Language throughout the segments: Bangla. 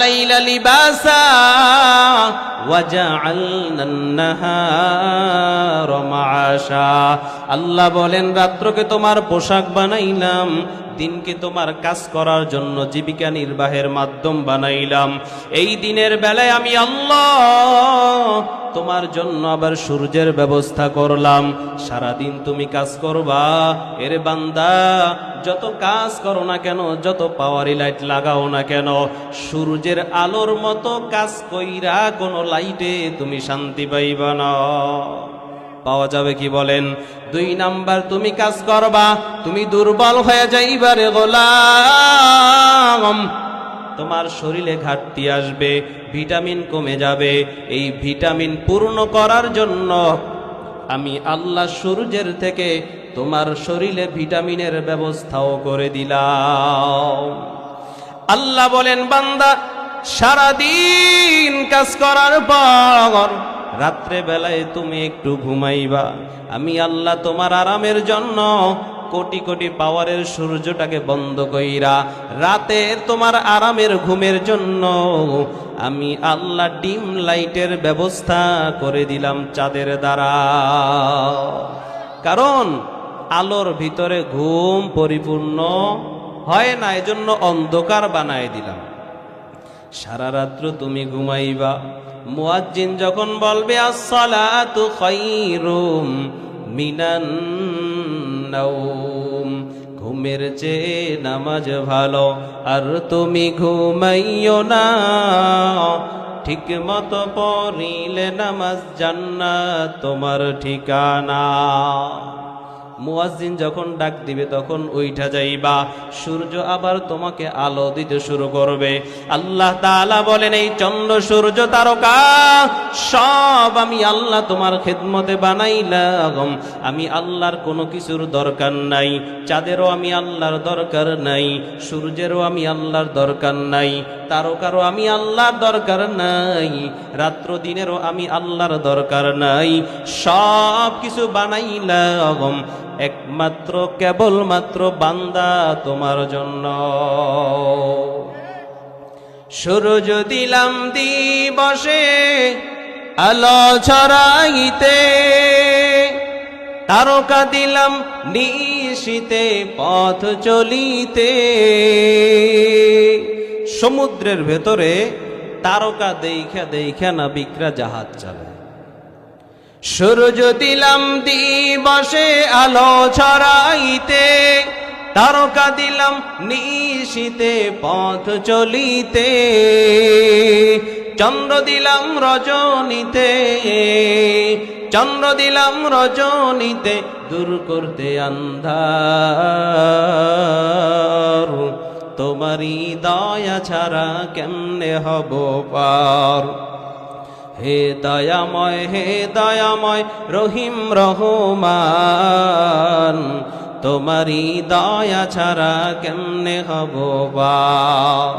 লাইলা লিবাসা ওয়াজআলনা আন-নাহারা মাআশা। আল্লাহ বলেন, রাত্রকে তোমার পোশাক বানাইলাম, দিনকে তোমার কাজ করার জন্য জীবিকা নির্বাহের মাধ্যম বানাইলাম। এই দিনের বেলায় আমি আল্লাহ তোমার জন্য আবার সূর্যের ব্যবস্থা করলাম, সারাদিন তুমি কাজ করবা। এর বান্দা, যত কাজ করো না কেন, যত পাওয়ারি লাইট লাগাও না কেন, সূর্যের আলোর মতো কাজ কইরা কোনো লাইটে তুমি শান্তি পাইবা না। পাওয়া যাবে কি বলেন? 2 নাম্বার, তুমি কাজ করবা, তুমি দুর্বল হয়ে যাইবারে গোলাম, তোমার শরীরে ঘাটতি আসবে, ভিটামিন কমে যাবে। এই ভিটামিন পূর্ণ করার জন্য আমি আল্লাহ সূর্যের থেকে তোমার শরীরে ভিটামিনের ব্যবস্থাও করে দিলাম। আল্লাহ বলেন, বান্দা সারাদিন কাজ করার পর রাত্রে বেলায় তুমি একটু ঘুমাইবা। আমি আল্লাহ তোমার আরামের জন্য কোটি কোটি পাওয়ারের সূর্যটাকে বন্ধ কইরা রাতের তোমার আরামের ঘুমের জন্য আমি আল্লাহ ডিম লাইটের ব্যবস্থা করে দিলাম চাঁদের দ্বারা। কারণ আলোর ভিতরে ঘুম পরিপূর্ণ হয় না, এজন্য অন্ধকার বানায় দিলাম। সারা রাত্র তুমি ঘুমাইবা। মুয়াজ্জিন যখন বলবে আসসালাতু খায়রুম মিনান নাওম, ঘুমের চেয়ে নামাজ ভালো, আর তুমি ঘুমাইও না, ঠিক মতো পড়িলে নামাজ জান্নাত তোমার ঠিকানা। মুয়াজ্জিন যখন ডাক দিবে তখন উইঠা যাইবা, সূর্য আবার তোমাকে আলো দিতে শুরু করবে। আল্লাহ তাআলা বলেন, এই চন্দ্র সূর্য তারকা সব আমি আল্লাহ তোমার খেদমতে বানাইলাম। আমি আল্লাহর কোনো কিছুর দরকার নাই, চাঁদেরও আমি আল্লাহর দরকার নাই, সূর্যেরও আমি আল্লাহর দরকার নাই, তারকারও আমি আল্লাহর দরকার নাই, রাত্র দিনেরও আমি আল্লাহর দরকার নাই। সব কিছু বানাইলাম একমাত্র কেবলমাত্র বান্দা তোমার জন্য। সূর্য দিলাম দিবসে আলো ছড়াইতে, তারকা দিলাম নিশীতে পথ চলিতে। সমুদ্রের ভেতরে তারকা দেখা দেখা নাবিকরা জাহাজ চালায়। সূর্য দিলাম দিবসে আলো ছড়াইতে, তারকা দিলাম নিশীতে পথ চলিতে। চন্দ্র দিলাম রজনীতে, চন্দ্র দিলাম রজনীতে, দূর করতে আন্ধার। তোমারই দয়া ছাড়া কেমনে হব পার। হে দয়াময় রহিম রহমান, তোমারই দয়া ছাড়া কেমনে হব পার।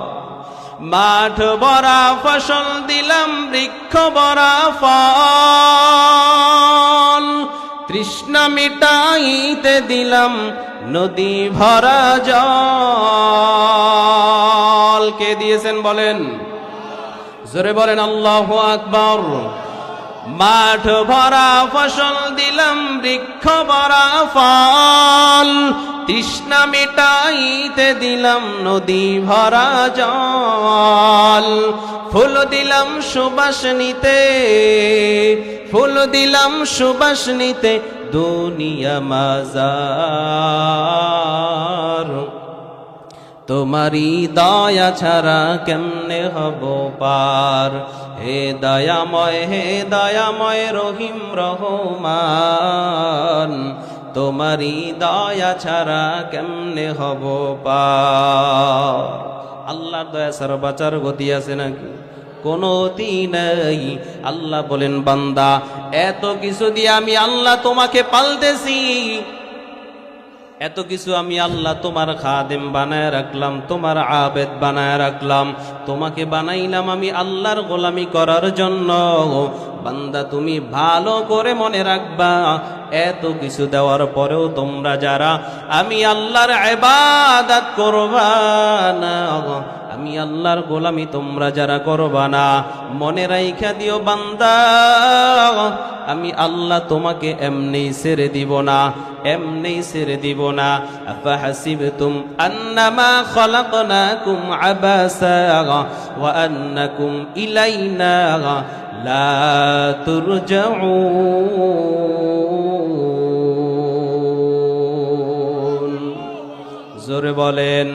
মাঠ ভরা ফসল দিলাম, বৃক্ষ ভরা ফল, তৃষ্ণা মিটাইতে দিলাম নদী ভরা জল। কে দিয়েছেন বলেন? জোরে বলেন আল্লাহু আকবার। মাঠ ভরা ফসল দিলাম, বৃক্ষ ভরা ফল, তৃষ্ণা মিটাইতে দিলাম নদী ভরা জল। ফুল দিলাম সুবাস নিতে, ফুল দিলাম সুবাস নিতে, দুনিয়া মাজার। তোমারই দয়া ছাড়া কেমনে হব পার। হে দয়াময় রহিম রহমান, তোমারই দয়া ছাড়া কেমনে হব পার। আল্লাহর দয়া ছাড়া বাঁচার গতি আছে নাকি? কোনো গতি নাই। আল্লাহ বলেন, বান্দা এত কিছু দিয়ে আমি আল্লাহ তোমাকে পালতেছি, এত কিছু আমি আল্লাহ তোমার খাদেম বানায় রাখলাম, তোমার আবেদ বানায় রাখলাম, তোমাকে বানাইলাম আমি আল্লাহর গোলামি করার জন্য। বান্দা তুমি ভালো করে মনে রাখবা, এত কিছু দেওয়ার পরেও তোমরা যারা আমি আল্লাহর ইবাদত করবা না, আমি আল্লাহর গোলামি তোমরা যারা করবা না, মনে রাইখা দিও বান্দা, আমি আল্লাহ তোমাকে এমনি ছেড়ে দিব না, এমনি ছেড়ে দিব না। আফাহাসিবতুম আন্নামা খালাকনাকুম আবাসা ওয়া আন্নাকুম ইলাইনা লা তুরজাউন। জোরে বলেন।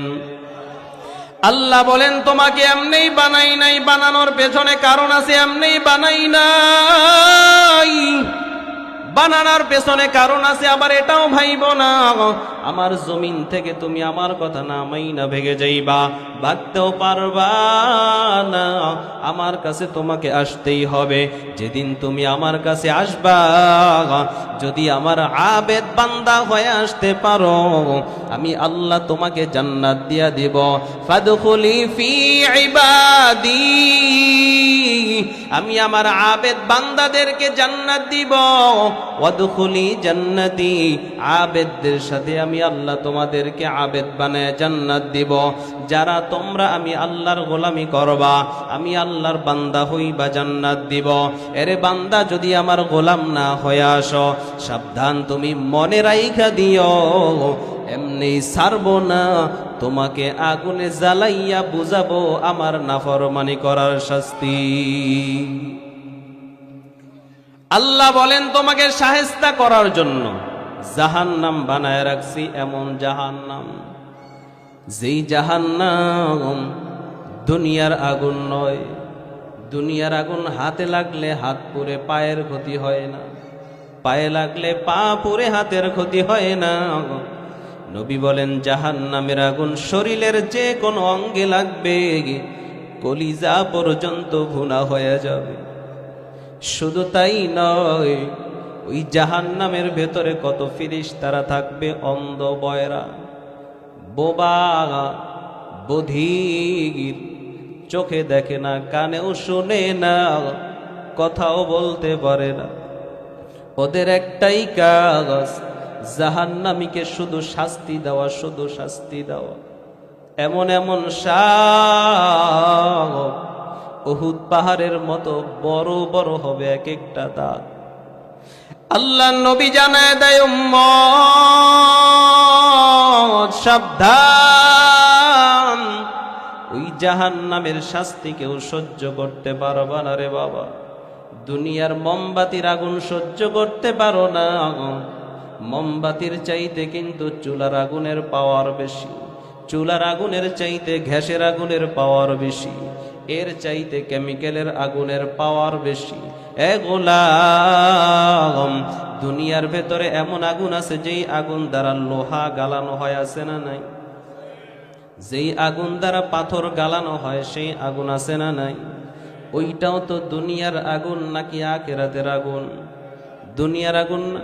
আল্লাহ বলেন তোমাকে এমনিই বানাই নাই, বানানোর পেছনে কারণ আছে, এমনিই বানাই নাই, বানানোর পেছনে কারণ আছে। আবার এটাও ভাইব না আমার জমিন থেকে তুমি আমার কথা নামাই না ভেগে যাইবা, ভাগতেও পারবা না, আমার কাছে তোমাকে আসতেই হবে। যেদিন তুমি আমার কাছে আসবা, যদি আমার আবেদ বান্দা হয়ে আসতে পারো, আমি আল্লাহ তোমাকে জান্নাত দিয়া দিব। ফাদখুলি ফি ইবাদি, আমি আমার আবেদ বান্দাদেরকে জান্নাত দিব। ওয়াদখুলি জান্নাতি, আবেদদের সাথে আমি আল্লাহ তোমাদেরকে আবেদ বানায় জান্নাত দিব। যারা তোমরা আমি আল্লাহর গোলামি করবা, আমি আল্লাহর বান্দা হইবা, জান্নাত দিব। এরে বান্দা, যদি আমার গোলাম না হয়ে আসো, সাবধান, তুমি মনে রাইখা দিও, এমনি ছাড়বো না, তোমাকে আগুনে জ্বালাইয়া বুঝাবো আমার নাফরমানি করার শাস্তি। আল্লাহ বলেন তোমাকে শায়েস্তা করার জন্য জাহান্নাম বানায় রাখছি, এমন জাহান্নাম যেই জাহান্নাম দুনিয়ার আগুন নয়। দুনিয়ার আগুন হাতে লাগলে হাত পুড়ে পায়ের ক্ষতি হয় না, পায়ে লাগলে পা পুড়ে হাতের ক্ষতি হয় না। নবী বলেন জাহান্নামের আগুন শরীরের যে কোনো অঙ্গে লাগবে, কলিজা পর্যন্ত ভুনা হয়ে যাবে। শুধু তাই নয়, ওই জাহান্নামের ভেতরে কত ফেরেশতারা থাকবে, অন্ধ, বয়রা, বোবা, বধির, চোখে দেখে না, কানেও শুনে না, কথাও বলতে পারে না। ওদের একটাই কাজ, জাহান্নামীকে শুধু শাস্তি দেওয়া, শুধু শাস্তি দেওয়া। এমন এমন শাপ উহুদ পাহাড়ের মতো বড় বড় হবে এক একটা দাঁত। আল্লাহ নবী জানায় দেয়, উম্মত সাবধান, ওই জাহান্নামের শাস্তি কেউ সহ্য করতে পারবা না রে বাবা। দুনিয়ার মোমবাতির আগুন সহ্য করতে পারো না, মোমবাতির চাইতে কিন্তু চুলার আগুনের পাওয়ার বেশি, চুলার আগুনের চাইতে গ্যাসের আগুনের পাওয়ার বেশি, এর চাইতে কেমিক্যালের আগুনের পাওয়ার বেশি। এ গোলাম, দুনিয়ার ভেতরে এমন আগুন আছে যেই আগুন দ্বারা লোহা গালানো হয়, আছে না নাই? যেই আগুন দ্বারা পাথর গালানো হয় সেই আগুন আছে না নাই? ওইটাও তো দুনিয়ার আগুন নাকি আখিরাতের আগুন? দুনিয়ার আগুন না,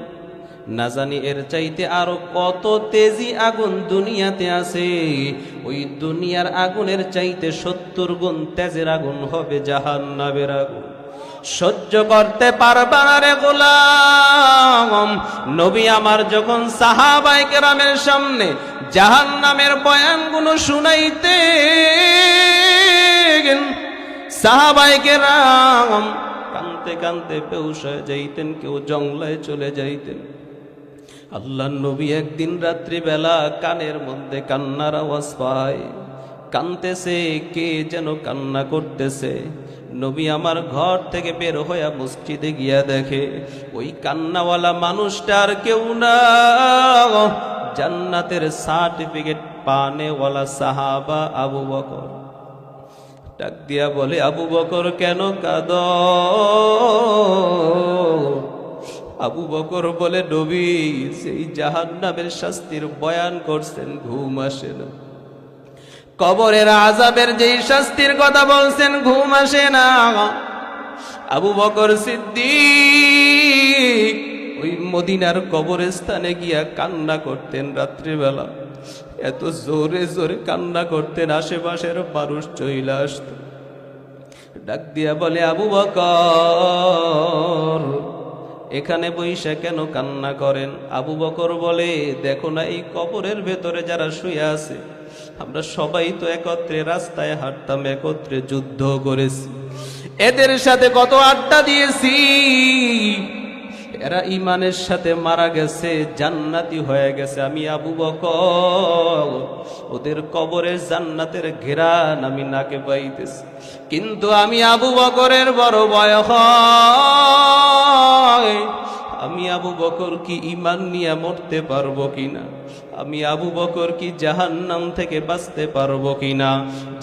না জানি এর চাইতে আরো কত তেজি আগুন দুনিয়াতে আছে। ওই দুনিয়ার আগুনের চাইতে 70 গুণ তেজের আগুন হবে জাহান্নামের আগুন। সহ্য করতে পারবা না রে গোলাম। নবী আমার যখন সাহাবায়ে কেরামের সামনে জাহান্নামের বয়ানগুলো শুনাইতেন, সাহাবায়ে কেরাম কানতে কানতে বেহুশ হয়ে যাইতেন, কেউ জঙ্গলায় চলে যাইতেন। আল্লাহর নবী একদিন রাত্রিবেলা কানের মধ্যে কান্নার আওয়াজ পায়, কানতেছে, কে যেন কান্না করতেছে। নবী আমার ঘর থেকে বের হইয়া মসজিদে গিয়া দেখে ওই কান্নাওয়ালা মানুষটার কেউ না, জান্নাতের সার্টিফিকেট পানেওয়ালা সাহাবা আবু বকর। ডাক দিয়া বলে, আবু বকর কেন কাঁদো? আবু বকর বলে, নবী সেই জাহান্নামের শাস্তির বয়ান করছেন, ঘুম আসে না। কবরের আযাবের যেই শাস্তির কথা বলছেন, ঘুম আসে না। আবু বকর সিদ্দিক ওই মদিনার কবরস্থানে গিয়া কান্না করতেন রাত্রিবেলা। এত জোরে জোরে কান্না করতেন, আশেপাশের মানুষ চইলা আসত। ডাক দিয়া বলে, আবু বকর এখানে বইসা কেন কান্না করেন? আবু বকর বলে, দেখো না এই কবরের ভেতরে যারা শুয়ে আছে, আমরা সবাই তো একত্রে রাস্তায় হাঁটতাম, একত্রে যুদ্ধ করেছি, এদের সাথে কত আড্ডা দিয়েছি। এরা ইমানের সাথে মারা গেছে, জান্নাতি হয়ে গেছে। আমি আবু বকর ওদের কবরের জান্নাতের ঘেরান আমি নাকে পাইতেছি, কিন্তু আমি আবু বকরের বড় ভয় হয়। আমি আবু বকর কি ঈমান নিয়ে মরতে পারবো কিনা? আমি আবু বকর কি জাহান্নাম থেকে বাঁচতে পারবো কিনা?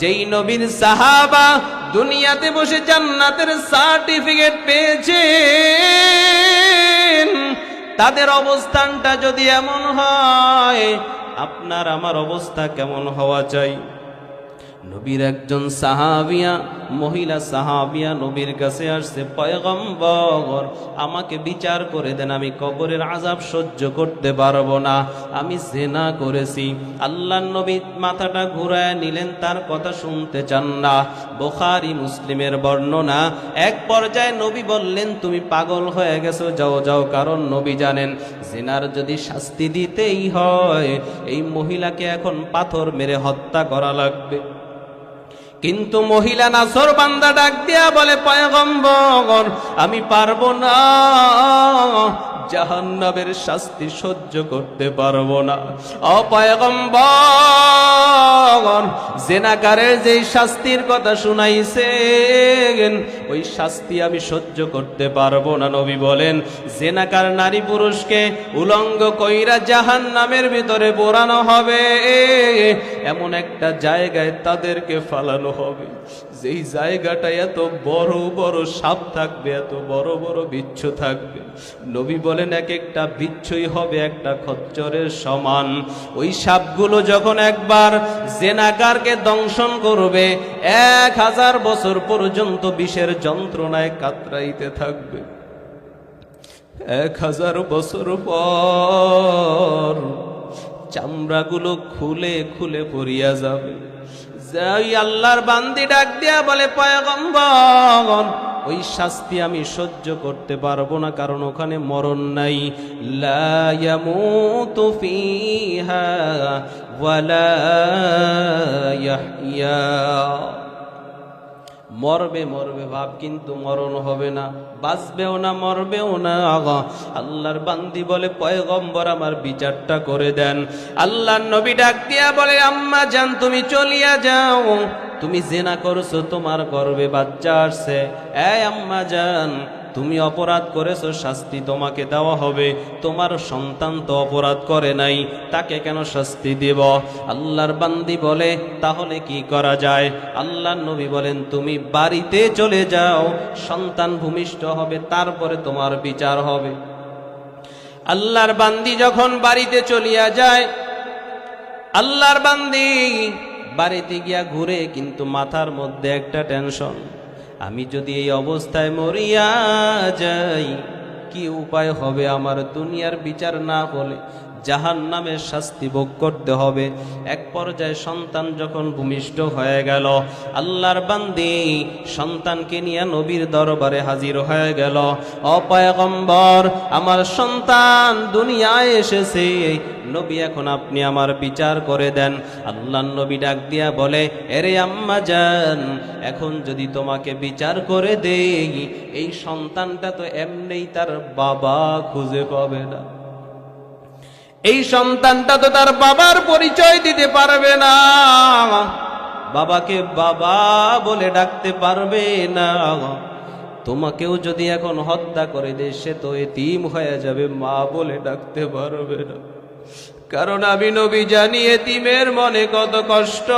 যেই নবীর সাহাবা দুনিয়াতে বসে জান্নাতের সার্টিফিকেট পেয়েছে, তাদের অবস্থানটা যদি এমন হয়, আপনার আমার অবস্থা কেমন হওয়া চাই? নবীর একজন সাহাবিয়া, মহিলা সাহাবিয়া নবীর কাছে আসছে, পয়গম্বর আমাকে বিচার করে দেন, আমি কবরের আযাব সহ্য করতে পারবো না, আমি জিনা করেছি। আল্লাহর নবী মাথাটা ঘুরায় নিলেন, তার কথা শুনতে চান না। বুখারী মুসলিমের বর্ণনা। এক পর্যায়ে নবী বললেন, তুমি পাগল হয়ে গেছো, যাও যাও। কারণ নবী জানেন জিনার যদি শাস্তি দিতেই হয়, এই মহিলাকে এখন পাথর মেরে হত্যা করা লাগবে। কিন্তু মহিলা নাছর বান্দা ডাক দিয়া বলে, পয়গম্বর আমি পারবো না, জাহান্নামের শাস্তি সহ্য করতে পারবো না। ও পয়গম্বর, জেনাকারের যেই শাস্তির কথা শুনাইছেন, ওই শাস্তি আমি সহ্য করতে পারবো না। নবী বলেন, জেনাকার নারী পুরুষকে উলঙ্গ কইরা জাহান্নামের ভিতরে পোড়ানো হবে, এমন একটা জায়গায় তাদেরকে ফালানো হবে, যেই জায়গাটা এত বড় বড় সাপ থাকবে, এত বড় বড় বিচ্ছু থাকবে। নবী বলেন, এক একটা বিচ্ছুই হবে একটা খচ্চরের সমান। ওই সাপগুলো যখন একবার জেনাকারকে দংশন করবে, 1000 বছর পর্যন্ত বিষের যন্ত্রণায় কাতরাইতে থাকবে। 1000 বছর পর চামড়াগুলো খুলে খুলে পড়িয়া যাবে। যাই আল্লাহর বান্দি ডাক দিয়া বলে, পয়গম্বর ওই শাস্তি আমি সহ্য করতে পারবো না, কারণ ওখানে মরণ নাই। লা ইয়ামুতু ফিহা ওয়ালা ইয়াহইয়া। মরবে মরবে ভাব, কিন্তু মরণ হবে না, বাঁচবেও না, মরবেও না। আল্লাহর বান্দি বলে, পয়গম্বর আমার বিচারটা করে দেন। আল্লাহর নবী ডাক দিয়া বলে, আম্মা জান তুমি চলিয়া যাও, তুমি জিনা করছো, তোমার গর্ভে বাচ্চা আসছে। এই আম্মা জান, তুমি অপরাধ করেছো, শাস্তি তোমাকে দেওয়া হবে। তোমার সন্তান তো অপরাধ করে নাই, তাকে কেন শাস্তি দেব? আল্লাহর বান্দি বলে, তাহলে কি করা যায়? আল্লাহর নবী বলেন, তুমি বাড়িতে চলে যাও, সন্তান ভূমিষ্ঠ হবে, তারপরে তোমার বিচার হবে। আল্লাহর বান্দি যখন বাড়িতে চলিয়া যায়, আল্লাহর বান্দি বাড়িতে গিয়া ঘুরে, কিন্তু মাথার মধ্যে একটা টেনশন, আমি যদি এই অবস্থায় মরিয়া যাই, কি উপায় হবে আমার? দুনিয়ার বিচার না হলে জাহান্নামের শাস্তি ভোগ করতে হবে। এক পর্যায়ে সন্তান যখন ভূমিষ্ঠ হয়ে গেল, আল্লাহর বান্দি সন্তানকে নিয়ে নবীর দরবারে হাজির হয়ে গেল। ও পয়গম্বর, আমার সন্তান দুনিয়ায় এসেছে, নবী এখন আপনি আমার বিচার করে দেন। আল্লাহর নবী ডাক দিয়া বলে, এরে আম্মা জান, এখন যদি তোমাকে বিচার করে দেই, এই সন্তানটা তো এমনিই তার বাবা খুঁজে পাবে না, এই সন্তানটা তো তার বাবার পরিচয় দিতে পারবে না, বাবাকে বাবা বলে ডাকতে পারবে না। তোমাকেও যদি এখন হত্যা করে দেয়, সে তো এতিম হয়ে যাবে, মা বলে ডাকতে পারবে না। কারণ আমি নবী জানি এতিমের মনে কত কষ্ট,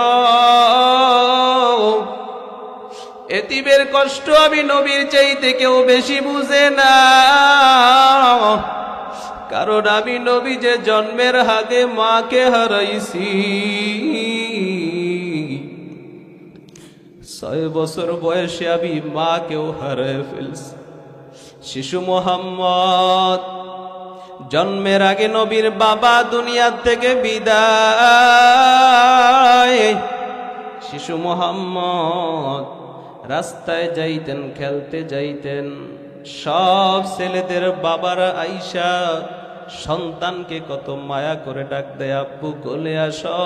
এতিমের কষ্ট আমি নবীর চাইতে কেউ বেশি বুঝে না। কারণ আমি নবী যে জন্মের আগে মাকে হারাইছি, 6 বছর বয়সে আমি মাকেও হারায় ফেলছি। শিশু মুহাম্মদ জন্মের আগে নবীর বাবা দুনিয়া থেকে বিদায়। শিশু মুহাম্মদ রাস্তায় যাইতেন, খেলতে যাইতেন, সব ছেলেদের বাবারা আইসা সন্তানকে কত মায়া করে ডাক দেয়, আব্বু কোলে আসো।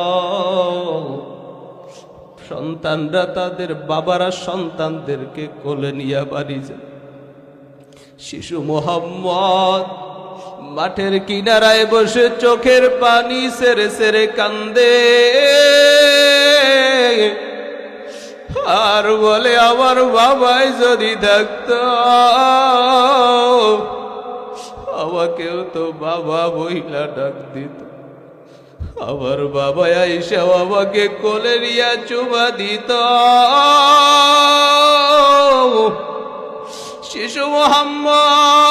সন্তানরা তাদের বাবারা সন্তানদেরকে কোলে নিয়ে বাড়ি যায়। শিশু মোহাম্মদ মাঠের কিনারায় বসে চোখের পানি সেরে সেরে কান্দে আর বলে, আমার বাবাই যদি থাকতো আমাকেও তো বাবা বইলা ডাক দিত, আমার বাবা আইসা আমাকে কোলে নিয়া চুমা দিত। শিশু মোহাম্মদ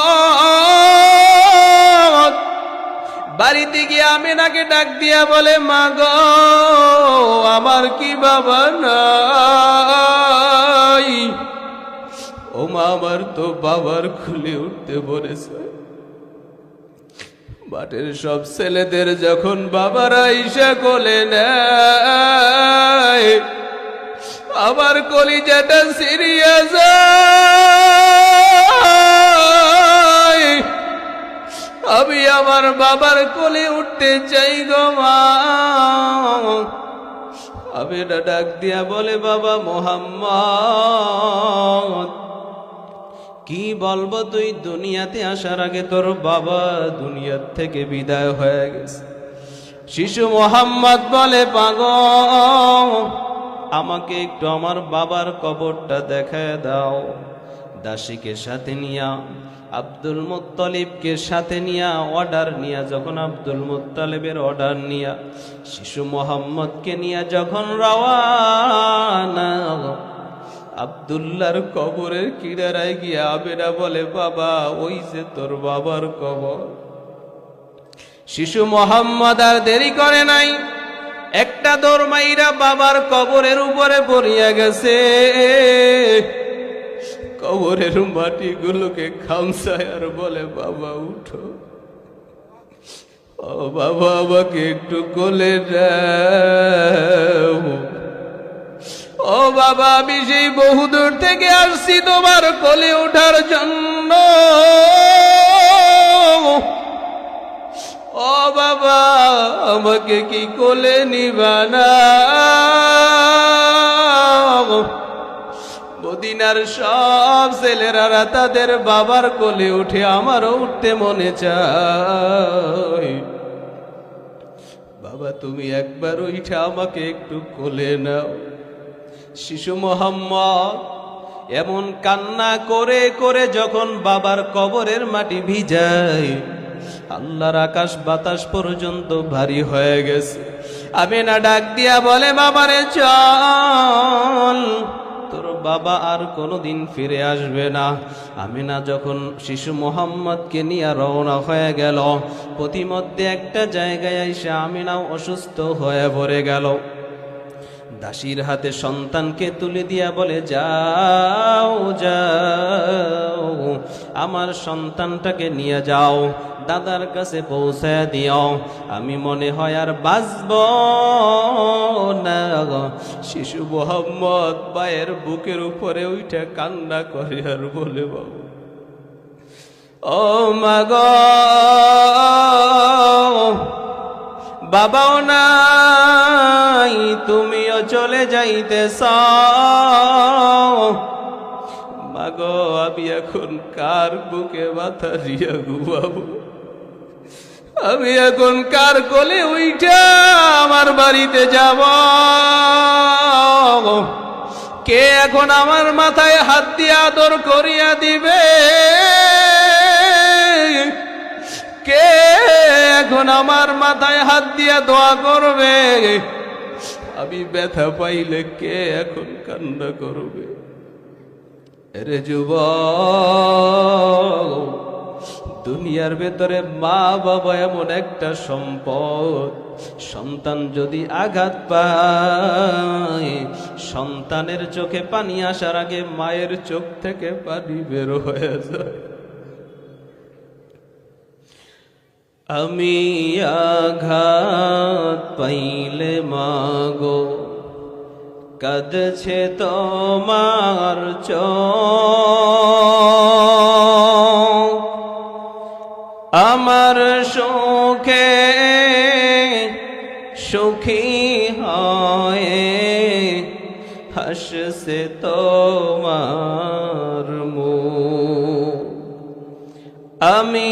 বাড়িতে গিয়ে আমিনাকে ডাক দিয়া বলে, মা গো, আমার কি বাবা নাই? ও মা, আমার তো বাবার খুলে উঠতে বলেছে। মাঠের সব ছেলেদের যখন বাবারা ইসা কোলে নেয়, আমার কলিজাটা সিরিয়া যায়। আমি আমার বাবার কোলে উঠতে চাই গো মা। আমি ডাক দিয়া বলে, বাবা মোহাম্মদ, কি বলবো, তুই দুনিয়াতে আসার আগে তোর বাবা দুনিয়ার থেকে বিদায় হয়ে গেছে। শিশু মোহাম্মদ বলে, পাগল, আমাকে একটু আমার বাবার কবরটা দেখায় দাও। দাসীকে সাথে নিয়া, আব্দুল মুত্তালিবকে সাথে নিয়া, অর্ডার নিয়া, যখন আব্দুল মুত্তালিবের অর্ডার নিয়া শিশু মোহাম্মদকে নিয়া যখন রওয়ানা, আব্দুল্লাহর কবরের কিনারায় গিয়া আমিনা বলে, বাবা, ওই যে তোর বাবার কবর। শিশু মোহাম্মদ আর দেরি করে নাই, একটা দৌড় মাইরা বাবার কবরের উপরে পড়িয়া গেছে। কবরের মাটিগুলোকে খামসায় আর বলে, বাবা উঠো, ও বাবা, আমাকে একটু কোলে দাও। ও বাবা, আমি সেই বহুদূর থেকে আসছি তোমার কোলে ওঠার জন্য। ও বাবা, আমাকে কি কোলে নিবা না? মদিনার সব ছেলেরা তাদের বাবার কোলে উঠে, আমারও উঠতে মনে চায়। বাবা, তুমি একবার উঠে আমাকে একটু কোলে নাও। শিশু মোহাম্মদ এমন কান্না করে করে যখন বাবার কবরের মাটি ভিজায়, আল্লাহর আকাশ বাতাস পর্যন্ত ভারী হয়ে গেছে। আমিনা ডাক দিয়া বলে, বাবারে চল, তোর বাবা আর কোনোদিন ফিরে আসবে না। আমিনা যখন শিশু মোহাম্মদকে নিয়ে রওনা হয়ে গেল, প্রতিমধ্যে একটা জায়গায় এসে আমিনাও অসুস্থ হয়ে পড়ে গেল। দাসীর হাতে সন্তানকে তুলে দিয়া বলে, যাও যাও, আমার সন্তানটাকে নিয়ে যাও, দাদার কাছে পৌঁছায় দিও, আমি মনে হয় আর বাঁচব না। শিশু মোহাম্মদ পায়ের বুকের উপরে উঠে কান্না করে আর বলে, বাবু, ও মা গো, বাবাও নাই, তুমিও চলে যাইতেছ। মাগো, আমি এখন কার বুকে মাথা দিয়া ঘুমাবো? আমি এখন কার কোলে উইঠা আমার বাড়িতে যাব? কে এখন আমার মাথায় হাত দিয়ে আদর করিয়া দিবে? কে এখন আমার মাথায় হাত দিয়া দোয়া করবে? আমি ব্যথা পাইলে কে এখন কান্না করবে? রে যুবক, দুনিয়ার ভেতরে মা বাবা এমন একটা সম্পদ, সন্তান যদি আঘাত পায়, সন্তানের চোখে পানি আসার আগে মায়ের চোখ থেকে পানি বের হয়ে যায়। আমি আঘাত পাইলে মাগো, কাঁদছে তোমার চোখ, আমার সে তোমার মুখ। আমি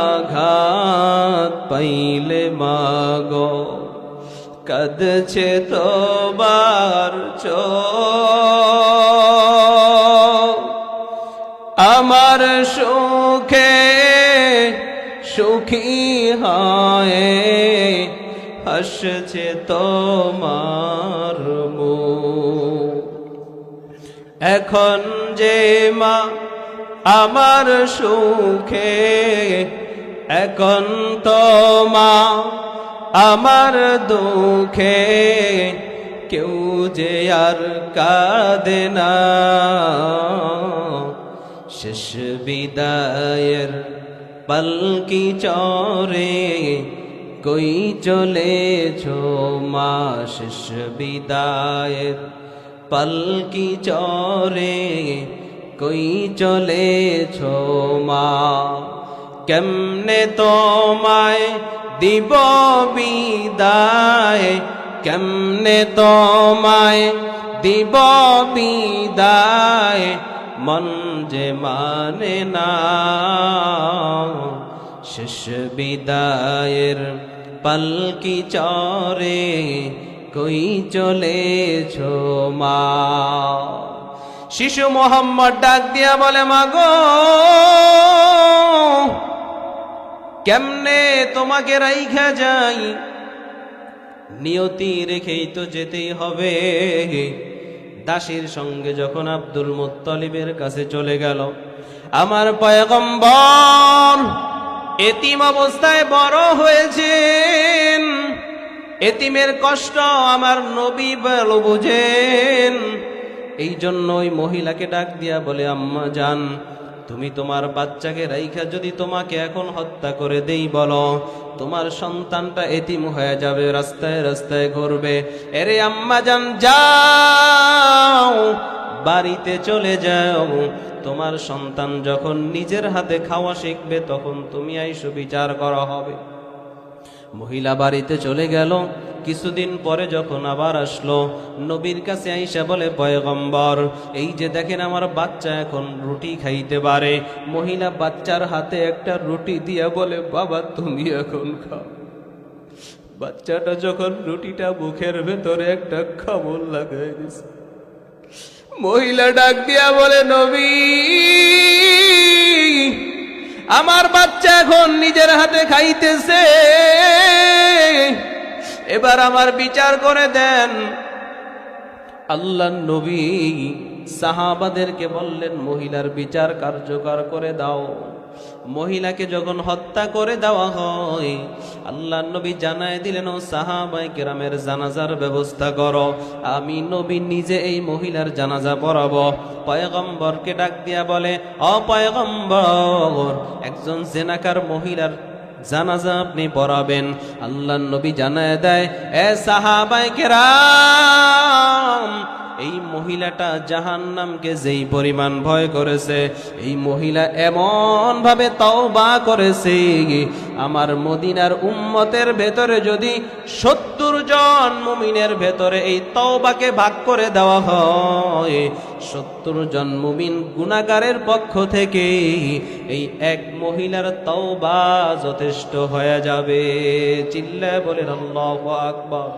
আঘাত পাইলে মাগো কাঁদছে তোমার চোখ। আমার সুখে সুখী হয় হাসছে তোমার মুখ। এখন যে মা আমার সুখে, এখন তো মা আমার দুঃখে, কেউ যে আর কাঁদে না। শেষ বিদায়ের পালকি চরে কই চলেছো মা, শেষ বিদায়ের পালকি চরে কই চলেছো মা। কেমনে তোমায় দিব বিদায়, কেমনে তোমায় দিব বিদায়, মন যে মানে না। শেষ বিদায়ের পালকি চরে কই চলেছো মা। শিশু মোহাম্মদ ডাক দিয়া বলে মাগো কেমনে তোমাকে রাইখা যাই, নিয়তি রেখেই তো যেতেই হবে। দাসীর সঙ্গে যখন আব্দুল মুত্তালিবের কাছে চলে গেল, আমার পয়গম্বর এতিম অবস্থায় বড় হয়েছেন, এতিমের কষ্ট আমার নবী ভালো বুঝেন। এই জন্য ওই মহিলাকে ডাক দিয়া বলে, আম্মা জান তুমি তোমার বাচ্চাকে রাইখা যদি তোমাকে এখন হত্যা করে দেই, বলো তোমার সন্তানটা এতিম হয়ে যাবে, রাস্তায় রাস্তায় ঘুরবে। এরে আম্মা জান যাও, বাড়িতে চলে যাও, তোমার সন্তান যখন নিজের হাতে খাওয়া শিখবে তখন তুমি আইসো, বিচার করা হবে। মহিলা বাড়িতে চলে গেল। কিছুদিন পরে যখন আবার আসলো, নবীর কাছে আইসা বলে, পয়গম্বর এই যে দেখেন আমার বাচ্চা এখন রুটি খাইতে পারে। মহিলা বাচ্চার হাতে একটা রুটি দিয়া বলে, বাবা তুমি এখন খাও। বাচ্চাটা যখন রুটিটা মুখের ভেতরে একটা খাবল লাগাই দিছে, মহিলা ডাক দিয়া বলে, নবী আমার বাচ্চা এখন নিজের হাতে খাইতেছে, এবার আমার বিচার করে দেন। আল্লাহর নবী সাহাবাদেরকে বললেন, মহিলার বিচার কার্যকর করে দাও। মহিলাকে যখন হত্যা করে দেওয়া হয়, আল্লাহর নবী জানায় দিলেন, ও সাহাবায়ে কেরামের জানাজার ব্যবস্থা করো, আমি নবী নিজে এই মহিলার জানাজা পড়াবো। পয়গম্বরকে ডাক দিয়া বলে, ও পয়গম্বর একজন জেনাকার মহিলার জানাজা আপনি পড়াবেন। আল্লাহর নবী জানায় দেয়, এ সাহাবায়ে কেরাম এই মহিলাটা জাহান্নামকে যেই পরিমাণ ভয় করেছে, এই মহিলা এমন ভাবে তওবা করেছে, আমার মদিনার উম্মতের ভেতরে যদি 70 জন মুমিনের ভেতরে এই তওবাকে ভাগ করে দেওয়া হয়, 70 জন মুমিন গুনাহগারের পক্ষ থেকে এই এক মহিলার তওবা যথেষ্ট হয়ে যাবে। চিল্লায় বলেন আল্লাহু আকবার।